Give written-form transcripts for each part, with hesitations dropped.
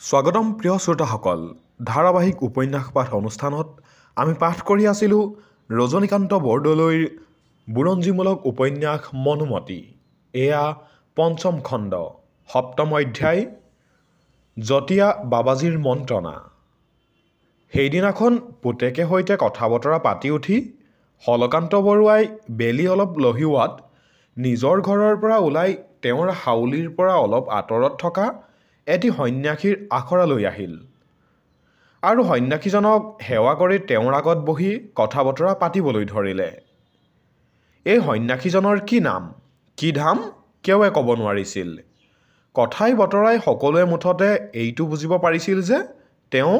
স্বাগতম প্ৰিয় শ্ৰোতাসকল ধাৰাবাহিক উপন্যাস পাঠ অনুষ্ঠানত আমি পাঠ কৰি আছিলোঁ ৰজনীকান্ত বৰদলৈৰ বুৰঞ্জীমূলক উপন্যাস মনোমতী। এয়া পঞ্চম খণ্ড সপ্তম অধ্যায় জতীয়া বাবাজীৰ মন্ত্ৰণা। সেইদিনাখন পুতেকে সৈতে কথা বতৰা পাতি উঠি হলকান্ত বৰুৱাই বেলি অলপ লহিওৱাত নিজৰ ঘৰৰ পৰা ওলাই তেওঁৰ হাউলিৰ পৰা অলপ আঁতৰত থকা এটি সন্ন্যাসীৰ আখৰালৈ আহিল আৰু সন্ন্যাসীজনক সেৱা কৰি তেওঁৰ আগত বহি কথা বতৰা পাতিবলৈ ধৰিলে। এই সন্ন্যাসীজনৰ কি নাম কি ধাম কেউৱে ক'ব নোৱাৰিছিল। কথাই বতৰাই সকলোৱে মুঠতে এইটো বুজিব পাৰিছিল যে তেওঁ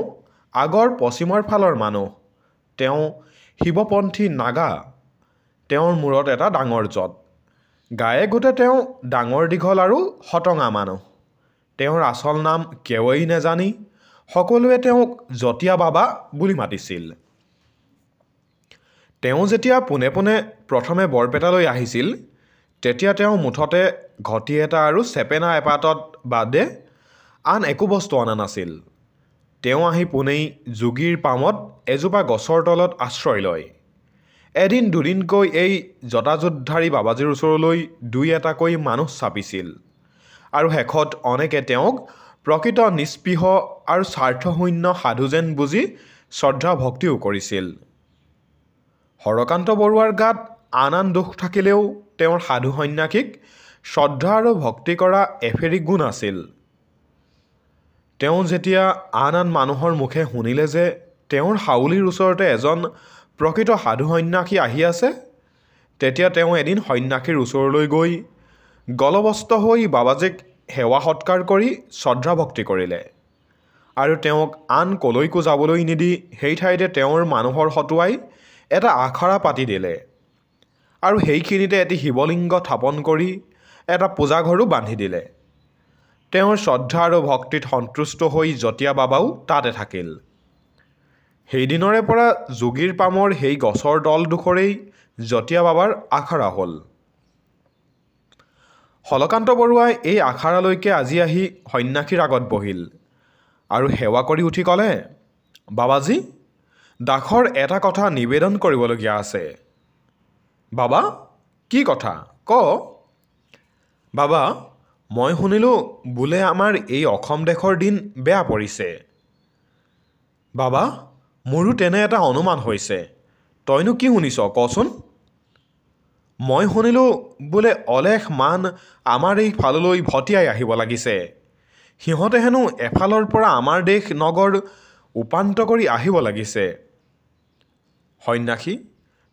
আগৰ পশ্চিমৰ ফালৰ মানুহ, তেওঁ শিৱপন্থী নাগা। তেওঁৰ মূৰত এটা ডাঙৰ জট, গায়ে গোটে তেওঁ ডাঙৰ দীঘল আৰু হটঙা মানুহ। তেওঁৰ আচল নাম কেউৱেই নেজানি সকলোৱে তেওঁক জতীয়া বাবা বুলি মাতিছিল। তেওঁ যেতিয়া পোনে পোনে প্ৰথমে বৰপেটালৈ আহিছিল তেতিয়া তেওঁ মুঠতে ঘটি এটা আৰু চেপেনা এপাতত বাদে আন একো বস্তু অনা নাছিল। তেওঁ আহি পোনেই যোগীৰ পামত এজোপা গছৰ তলত আশ্ৰয় লয়। এদিন দুদিনকৈ এই জটাজুটধাৰী বাবাজীৰ ওচৰলৈ দুই এটাকৈ মানুহ চাপিছিল আৰু শেষত অনেকে তেওঁক প্ৰকৃত নিস্পৃহ আৰু স্বাৰ্থশূন্য সাধু যেন বুজি শ্ৰদ্ধা ভক্তিও কৰিছিল। হৰকান্ত বৰুৱাৰ গাত আন আন দোষ থাকিলেও তেওঁৰ সাধু সন্ন্যাসীক শ্ৰদ্ধা আৰু ভক্তি কৰা এফেৰি গুণ আছিল। তেওঁ যেতিয়া আন আন মানুহৰ মুখে শুনিলে যে তেওঁৰ হাউলিৰ ওচৰতে এজন প্ৰকৃত সাধু সন্ন্যাসী আহি আছে, তেতিয়া তেওঁ এদিন সন্ন্যাসীৰ ওচৰলৈ গৈ গলবস্ত হৈ বাবাজীক সেৱা সৎকাৰ কৰি শ্ৰদ্ধা ভক্তি কৰিলে আৰু তেওঁক আন কলৈকো যাবলৈ নিদি সেই ঠাইতে তেওঁৰ মানুহৰ হতুৱাই এটা আখৰা পাতি দিলে আৰু সেইখিনিতে এটি শিৱলিংগ স্থাপন কৰি এটা পূজাঘৰো বান্ধি দিলে। তেওঁৰ শ্ৰদ্ধা আৰু ভক্তিত সন্তুষ্ট হৈ জতীয়া বাবাও তাতে থাকিল। সেইদিনৰে পৰা যোগীৰ পামৰ সেই গছৰ তলডোখৰেই জতীয়া বাবাৰ আখৰা হ'ল। হলকান্ত বৰুৱাই এই আখৰালৈকে আজি আহি সন্ন্যাসীৰ আগত বহিল আৰু সেৱা কৰি উঠি ক'লে, বাবাজী, দাসৰ এটা কথা নিবেদন কৰিবলগীয়া আছে। বাবা, কি কথা ক? বাবা, মই শুনিলোঁ বোলে আমাৰ এই অসম দেশৰ দিন বেয়া পৰিছে। বাবা, মোৰো তেনে এটা অনুমান হৈছে। তইনো কি শুনিছ কচোন? মই শুনিলোঁ বোলে অলেখ মান আমাৰ এই ফাললৈ ভটিয়াই আহিব লাগিছে। সিহঁতে হেনো এফালৰ পৰা আমাৰ দেশ নগৰ উপান্ত কৰি আহিব লাগিছে। সন্ন্যাসী,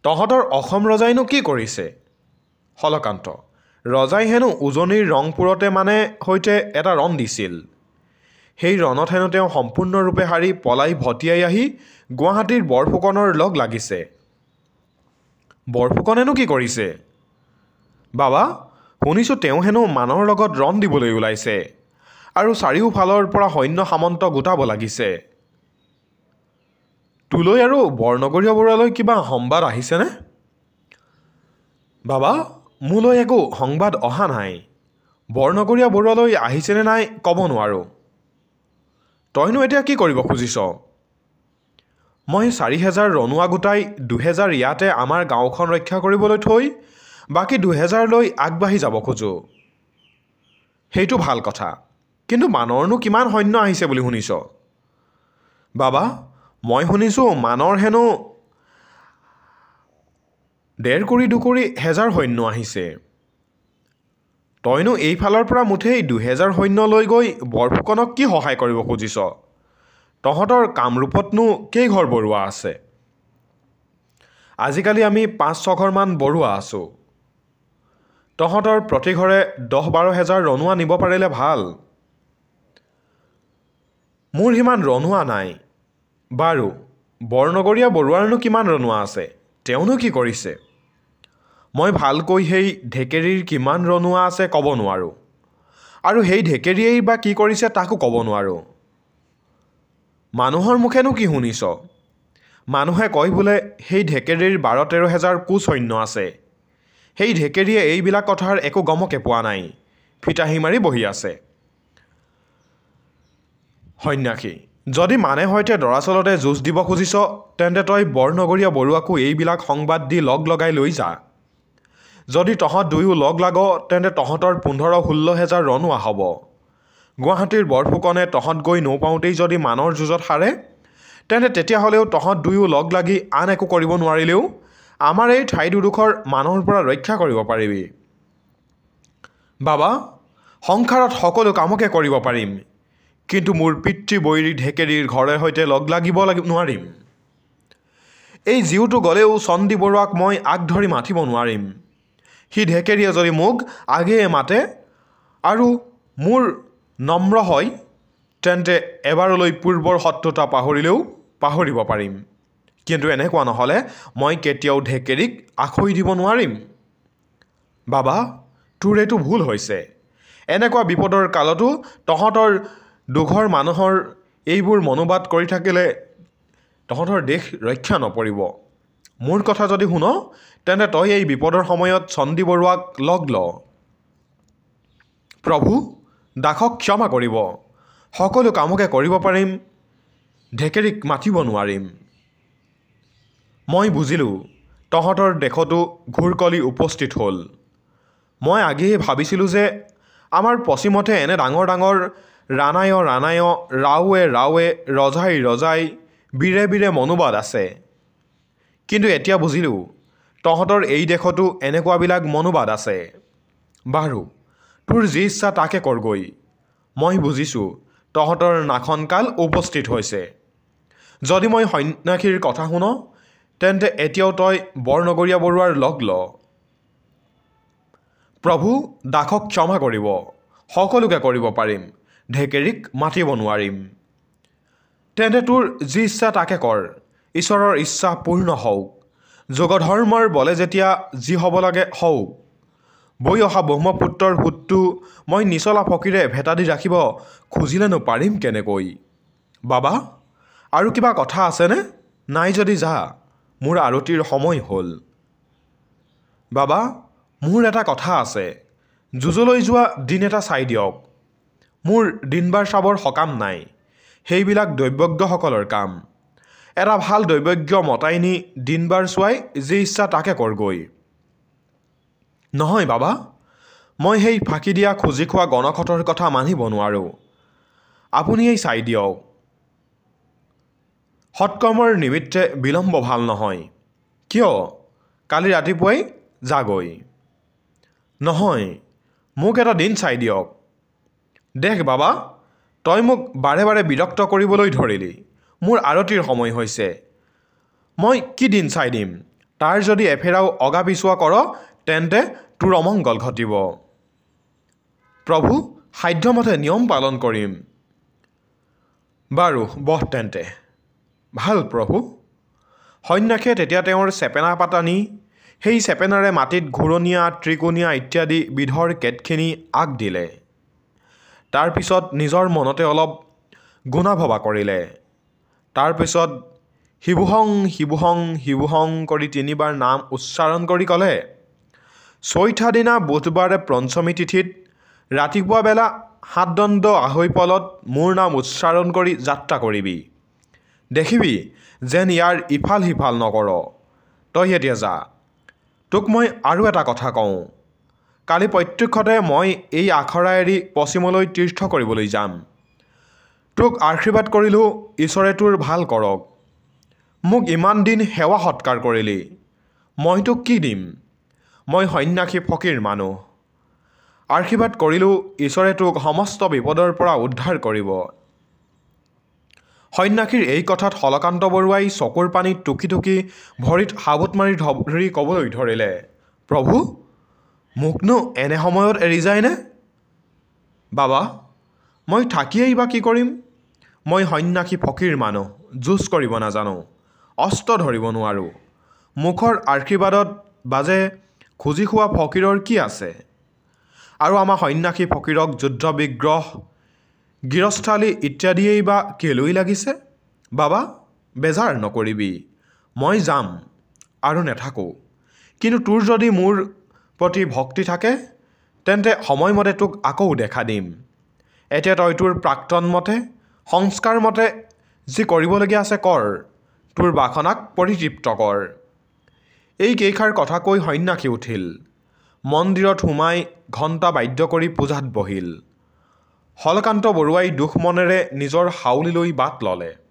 তহঁতৰ অসম ৰজাইনো কি কৰিছে? হলকান্ত, ৰজাই হেনো উজনিৰ ৰংপুৰতে মানে সৈতে এটা ৰণ দিছিল। সেই ৰণত হেনো তেওঁ সম্পূৰ্ণৰূপে হাৰি পলাই ভটিয়াই আহি গুৱাহাটীৰ বৰফুকনৰ লগ লাগিছে। বৰফুকনেনো কি কৰিছে? বাবা, শুনিছোঁ তেওঁ হেনো মানৰ লগত ৰণ দিবলৈ ওলাইছে আৰু চাৰিওফালৰ পৰা সৈন্য সামন্ত গোটাব লাগিছে। তোলৈ আৰু বৰনগৰীয়া বৰুৱালৈ কিবা সংবাদ আহিছেনে? বাবা, মোলৈ একো সংবাদ অহা নাই। বৰনগৰীয়া বৰুৱালৈ আহিছেনে নাই ক'ব নোৱাৰোঁ। তইনো এতিয়া কি কৰিব খুজিছ? মই 4,000 ৰণুৱা গোটাই 2,000 ইয়াতে আমাৰ গাঁওখন ৰক্ষা কৰিবলৈ থৈ বাকী 2,000 লৈ আগবাঢ়ি যাব খোজোঁ। সেইটো ভাল কথা, কিন্তু মানৰনো কিমান সৈন্য আহিছে বুলি শুনিছ? বাবা, মই শুনিছোঁ মানৰ হেনো 1.5-2,000 সৈন্য আহিছে। তইনো এইফালৰ পৰা মুঠেই 2,000 সৈন্য লৈ গৈ বৰফুকনক কি সহায় কৰিব খুজিছ? তহঁতৰ কামৰূপতনো কেইঘৰ বৰুৱা আছে? আজিকালি আমি 5-6 ঘৰমান বৰুৱা আছোঁ। তহঁতৰ প্ৰতি ঘৰে 10-12,000 ৰণুৱা নিব পাৰিলে ভাল। মোৰ সিমান ৰণুৱা নাই। বাৰু, বৰনগৰীয়া বৰুৱাৰনো কিমান ৰণুৱা আছে? তেওঁনো কি কৰিছে? মই ভালকৈ সেই ঢেকেৰীৰ কিমান ৰণুৱা আছে ক'ব নোৱাৰোঁ আৰু সেই ঢেকেৰীয়েই বা কি কৰিছে তাকো ক'ব নোৱাৰোঁ। মানুহৰ মুখেনো কি শুনিছ? মানুহে কয় বোলে সেই ঢেকেৰীৰ 12-13,000 কোচ সৈন্য আছে। সেই ঢেকেৰীয়ে এইবিলাক কথাৰ একো গমকে পোৱা নাই, ফিতাহী মাৰি বহি আছে। সন্যাসী, যদি মানে সৈতে দৰাচলতে যুঁজ দিব খুজিছ তেন্তে তই বৰনগৰীয়া বৰুৱাকো এইবিলাক সংবাদ দি লগাই লৈ যা। যদি তহঁত দুয়ো লাগ তেন্তে তহঁতৰ 15-16 হেজাৰ ৰণোৱা হ'ব। গুৱাহাটীৰ বৰফুকনে তহঁত গৈ নৌপাওঁতেই যদি মানৰ যুঁজত হাৰে তেন্তে তেতিয়াহ'লেও তহঁত দুয়ো লাগি আন একো কৰিব নোৱাৰিলেও আমাৰ এই ঠাইডোডোখৰ মানৰ পৰা ৰক্ষা কৰিব পাৰিবি। বাবা, সংসাৰত সকলো কামকে কৰিব পাৰিম, কিন্তু মোৰ পিতৃ বৈৰী ঢেকেৰীৰ ঘৰৰ সৈতে লাগিব নোৱাৰিম। এই জীউটো গ'লেও চন্দী বৰুৱাক মই আগ ধৰি মাতিব নোৱাৰিম। সি ঢেকেৰীয়ে যদি মোক আগেয়ে মাতে আৰু মোৰ নম্ৰ হয় তেন্তে এবাৰলৈ পূৰ্বৰ শত্ৰুতা পাহৰিলেও পাহৰিব পাৰিম, কিন্তু এনেকুৱা নহ'লে মই কেতিয়াও ঢেকেৰীক আখৈ দিব নোৱাৰিম। বাবা, তোৰ এইটো ভুল হৈছে। এনেকুৱা বিপদৰ কালতো তহঁতৰ দুঘৰ মানুহৰ এইবোৰ মনোবাদ কৰি থাকিলে তহঁতৰ দেশ ৰক্ষা নপৰিব। মোৰ কথা যদি শুন তেন্তে তই এই বিপদৰ সময়ত চন্দী বৰুৱাক ল। প্ৰভু, দাসক ক্ষমা কৰিব। সকলো কামকে কৰিব পাৰিম, ঢেকেৰীক মাতিব নোৱাৰিম। মই বুজিলোঁ তহঁতৰ দেশতো ঘূৰকলি উপস্থিত হ'ল। মই আগেয়ে ভাবিছিলোঁ যে আমাৰ পশ্চিমতে এনে ডাঙৰ ডাঙৰ ৰাণায় ৰাৱে ৰজাই বীৰে মনোবাদ আছে, কিন্তু এতিয়া বুজিলোঁ তহঁতৰ এই দেশতো এনেকুৱাবিলাক মনোবাদ আছে। বাৰু, তোৰ যি ইচ্ছা তাকে কৰগৈ। মই বুজিছোঁ তহঁতৰ নাখনকাল উপস্থিত হৈছে। যদি মই সন্যাসীৰ কথা শুন তেন্তে এতিয়াও তই বৰনগৰীয়া বৰুৱাৰ ল। প্ৰভু, দাসক ক্ষমা কৰিব। সকলোকে কৰিব পাৰিম, ঢেকেৰীক মাতিব নোৱাৰিম। তেন্তে তোৰ যি ইচ্ছা তাকে কৰ। ঈশ্বৰৰ ইচ্ছা পূৰ্ণ হওক। যোগধৰ্মৰ বলে যেতিয়া যি হ'ব লাগে হওক। বৈ অহা ব্ৰহ্মপুত্ৰৰ সোঁতটো মই নিচলা ফকীৰে ভেটা দি ৰাখিব খুজিলেনো পাৰিম কেনেকৈ? বাবা, আৰু কিবা কথা আছেনে? নাই যদি যা, মোৰ আৰতিৰ সময় হ'ল। বাবা, মোৰ এটা কথা আছে। যুঁজলৈ যোৱা দিন এটা চাই দিয়ক। মোৰ দিন-বাৰ চাবৰ সকাম নাই। সেইবিলাক দৈৱজ্ঞসকলৰ কাম। এটা ভাল দৈৱজ্ঞ মতাই নি দিন-বাৰ চোৱাই যি ইচ্ছা তাকে কৰগৈ। নহয় বাবা, মই সেই ফাঁকি দিয়া খুজি খোৱা গণকহঁতৰ কথা মানিব নোৱাৰোঁ। আপুনিয়েই চাই দিয়ক। সৎকৰ্মৰ নিমিত্তে বিলম্ব ভাল নহয়। কিয়? কালি ৰাতিপুৱাই যাগৈ। নহয়, মোক এটা দিন চাই দিয়ক। দেখ বাবা, তই মোক বাৰে বাৰে বিৰক্ত কৰিবলৈ ধৰিলি। মোৰ আৰতিৰ সময় হৈছে। মই কি দিন চাই দিম? তাৰ যদি এফেৰাও অগা পিছুৱা কৰ তেন্তে তোৰ অমংগল ঘটিব। প্ৰভু, সাধ্যমতে নিয়ম পালন কৰিম। বাৰু বহ তেন্তে। ভাল প্ৰভু। সন্যাসীয়ে তেতিয়া তেওঁৰ চেপেনা পাতা নি সেই চেপেনাৰে মাটিত ঘূৰণীয়া, ত্ৰিকোণীয়া ইত্যাদি বিধৰ কেটখিনি আগ দিলে। তাৰপিছত নিজৰ মনতে অলপ গুণা-ভবা কৰিলে। তাৰপিছত শিৱোহং শিৱোহং শিৱোহং কৰি 3 বাৰ নাম উচ্চাৰণ কৰি ক'লে, চৈথা দিনা বুধবাৰে পঞ্চমী তিথিত ৰাতিপুৱা বেলা 7 দণ্ড আঢ়ৈ পলত মোৰ নাম উচ্চাৰণ কৰি যাত্ৰা কৰিবি। দেখিবি যেন ইয়াৰ ইফাল সিফাল নকৰ। তই এতিয়া যা। তোক মই আৰু এটা কথা কওঁ। কালি প্ৰত্যক্ষতে মই এই আখৰা এৰি পশ্চিমলৈ তীৰ্থ কৰিবলৈ যাম। তোক আশীৰ্বাদ কৰিলোঁ, ঈশ্বৰে তোৰ ভাল কৰক। মোক ইমান দিন সেৱা সৎকাৰ কৰিলি, মই তোক কি দিম? মই সন্যাসী ফকীৰ মানুহ। আশীৰ্বাদ কৰিলোঁ, ঈশ্বৰে তোক সমস্ত বিপদৰ পৰা উদ্ধাৰ কৰিব। সন্যাসীৰ এই কথাত হলকান্ত বৰুৱাই চকুৰ পানীত টুকি টুকি ভৰিত সাবুত মাৰি ধৰি ক'বলৈ ধৰিলে, প্ৰভু, মোকনো এনে সময়ত এৰি যায়নে? বাবা, মই থাকিয়েই বা কি কৰিম? মই সন্যাসী ফকীৰ মানুহ, যুঁজ কৰিব নাজানো, অস্ত্ৰ ধৰিব নোৱাৰোঁ। মুখৰ আশীৰ্বাদত বাজে খুজি খোৱা ফকীৰৰ কি আছে? আৰু আমাৰ সন্যাসী ফকীৰক যুদ্ধ বিগ্ৰহ, গৃহস্থালী ইত্যাদিয়েই বা কেলৈ লাগিছে? বাবা, বেজাৰ নকৰিবি। মই যাম আৰু নেথাকোঁ। কিন্তু তোৰ যদি মোৰ প্ৰতি ভক্তি থাকে তেন্তে সময়মতে তোক আকৌ দেখা দিম। এতিয়া তই তোৰ প্ৰাক্তন মতে সংস্কাৰ মতে যি কৰিবলগীয়া আছে কৰ, তোৰ বাসনাক পৰিতৃপ্ত কৰ। এই কেইষাৰ কথা কৈ সন্যাসী উঠিল। মন্দিৰত সোমাই ঘণ্টা বাদ্য কৰি পূজাত বহিল। হলকান্ত বৰুৱাই দুখ মনেৰে নিজৰ হাউলিলৈ বাট ল'লে।